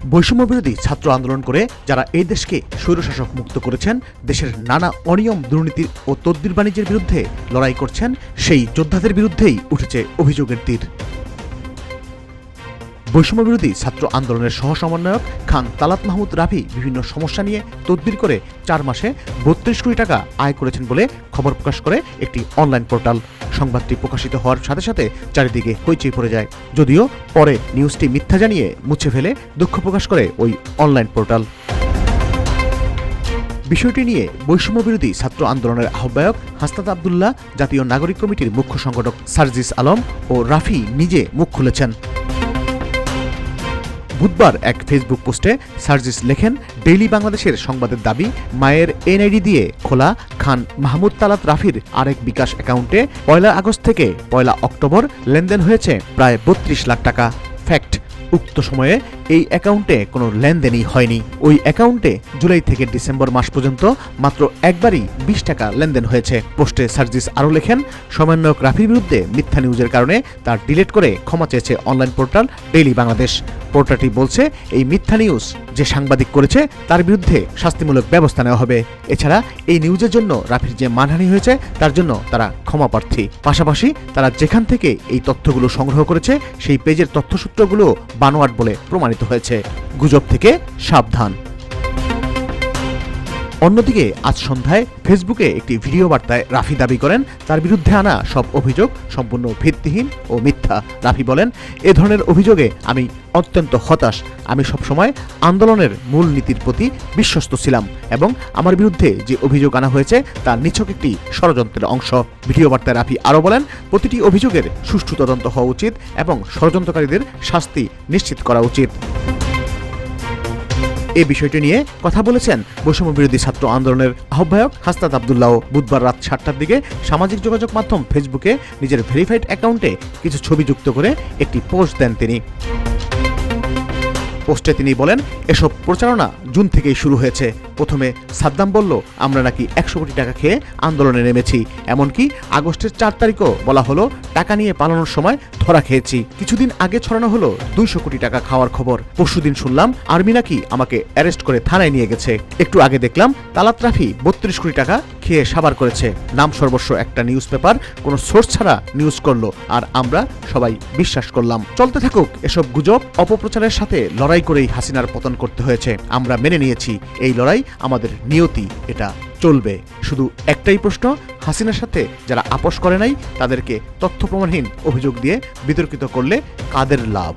বৈষম্য বিরোধী ছাত্র আন্দোলন করে যারা এই দেশকে স্বৈরশাসক মুক্ত করেছেন, দেশের নানা অনিয়ম, দুর্নীতি ও তদ্বির বাণিজ্যের বিরুদ্ধে লড়াই করছেন, সেই যোদ্ধাদের বিরুদ্ধেই উঠেছে অভিযোগের তীর। বৈষম্য বিরোধী ছাত্র আন্দোলনের সহ সমন্বয়ক খান তালাত মাহমুদ রাফি বিভিন্ন সমস্যা নিয়ে তদবির করে 4 মাসে 32 কোটি টাকা আয় করেছেন বলে খবর প্রকাশ করে একটি অনলাইন পোর্টাল। সংবাদটি প্রকাশিত হওয়ার সাথে সাথে চারিদিকে হইচই পড়ে যায়, যদিও পরে নিউজটি মিথ্যা জানিয়ে মুছে ফেলে দুঃখ প্রকাশ করে ওই অনলাইন পোর্টাল। বিষয়টি নিয়ে বৈষম্য বিরোধী ছাত্র আন্দোলনের আহ্বায়ক হাসনাত আবদুল্লাহ, জাতীয় নাগরিক কমিটির মুখ্য সংগঠক সার্জিস আলম ও রাফি নিজে মুখ খুলেছেন। বুধবার এক ফেসবুক পোস্টে সার্জিস লেখেন, ডেইলি বাংলাদেশের সংবাদের দাবি, মায়ের এনআইডি দিয়ে খোলা খান মাহমুদ তালাত রাফির আরেক বিকাশ অ্যাকাউন্টে 1 আগস্ট থেকে 1 অক্টোবর লেনদেন হয়েছে প্রায় 32 লাখ টাকা। ফ্যাক্ট, উক্ত সময়ে এই অ্যাকাউন্টে কোনো লেনদেনই হয়নি। ওই অ্যাকাউন্টে জুলাই থেকে ডিসেম্বর মাস পর্যন্ত মাত্র একবারই 20 টাকা লেনদেন হয়েছে। পোস্টে সার্জিস আরও লেখেন, সমন্বয়ক রাফির বিরুদ্ধে মিথ্যা নিউজের কারণে তার ডিলিট করে ক্ষমা চেয়েছে অনলাইন পোর্টাল ডেইলি বাংলাদেশ। পোর্টালটি বলছে, এই মিথ্যা নিউজ যে সাংবাদিক করেছে তার বিরুদ্ধে শাস্তিমূলক ব্যবস্থা নেওয়া হবে। এছাড়া এই নিউজের জন্য রাফির যে মানহানি হয়েছে তার জন্য তারা ক্ষমা প্রার্থী। পাশাপাশি তারা যেখান থেকে এই তথ্যগুলো সংগ্রহ করেছে সেই পেজের তথ্যসূত্রগুলো বানোয়াট বলে প্রমাণিত হয়েছে। গুজব থেকে সাবধান। অন্যদিকে আজ সন্ধ্যায় ফেসবুকে একটি ভিডিও বার্তায় রাফি দাবি করেন, তার বিরুদ্ধে আনা সব অভিযোগ সম্পূর্ণ ভিত্তিহীন ও মিথ্যা। রাফি বলেন, এ ধরনের অভিযোগে আমি অত্যন্ত হতাশ। আমি সবসময় আন্দোলনের মূল নীতির প্রতি বিশ্বস্ত ছিলাম এবং আমার বিরুদ্ধে যে অভিযোগ আনা হয়েছে তা নিছক একটি ষড়যন্ত্রের অংশ। ভিডিও বার্তায় রাফি আরও বলেন, প্রতিটি অভিযোগের সুষ্ঠু তদন্ত হওয়া উচিত এবং ষড়যন্ত্রকারীদের শাস্তি নিশ্চিত করা উচিত। এই বিষয়টি নিয়ে কথা বলেছেন বৈষম্য বিরোধী ছাত্র আন্দোলনের আহ্বায়ক হাসনাত আবদুল্লাহ। বুধবার রাত 7টার দিকে সামাজিক যোগাযোগ মাধ্যম ফেসবুকে নিজের ভেরিফাইড অ্যাকাউন্টে কিছু ছবি যুক্ত করে একটি পোস্ট দেন তিনি। পোস্টে তিনি বলেন, এসব প্রচারণা জুন থেকেই শুরু হয়েছে। প্রথমে সাদ্দাম বলল আমরা নাকি 100 কোটি টাকা খেয়ে আন্দোলনে নেমেছি, এমনকি আগস্টের 4 তারিখও বলা হলো টাকা নিয়ে পালানোর সময় ধরা খেয়েছি। কিছুদিন আগে ছড়ানো হলো 200 কোটি টাকা খাওয়ার খবর। পরশুদিন শুনলাম আর্মি নাকি আমাকে অ্যারেস্ট করে থানায় নিয়ে গেছে। একটু আগে দেখলাম তালাত রাফি 32 কোটি টাকা খেয়ে সাবার করেছে। নাম সর্বস্ব একটা নিউজ পেপার কোনো সোর্স ছাড়া নিউজ করলো আর আমরা সবাই বিশ্বাস করলাম। চলতে থাকুক এসব গুজব, অপপ্রচারের সাথে লড়াই করেই হাসিনার পতন করতে হয়েছে। আমরা মেনে নিয়েছি এই লড়াই আমাদের নিয়তি, এটা চলবে। শুধু একটাই প্রশ্ন, হাসিনার সাথে যারা আপোষ করে নাই তাদেরকে তথ্য প্রমাণহীন অভিযোগ দিয়ে বিতর্কিত করলে কাদের লাভ?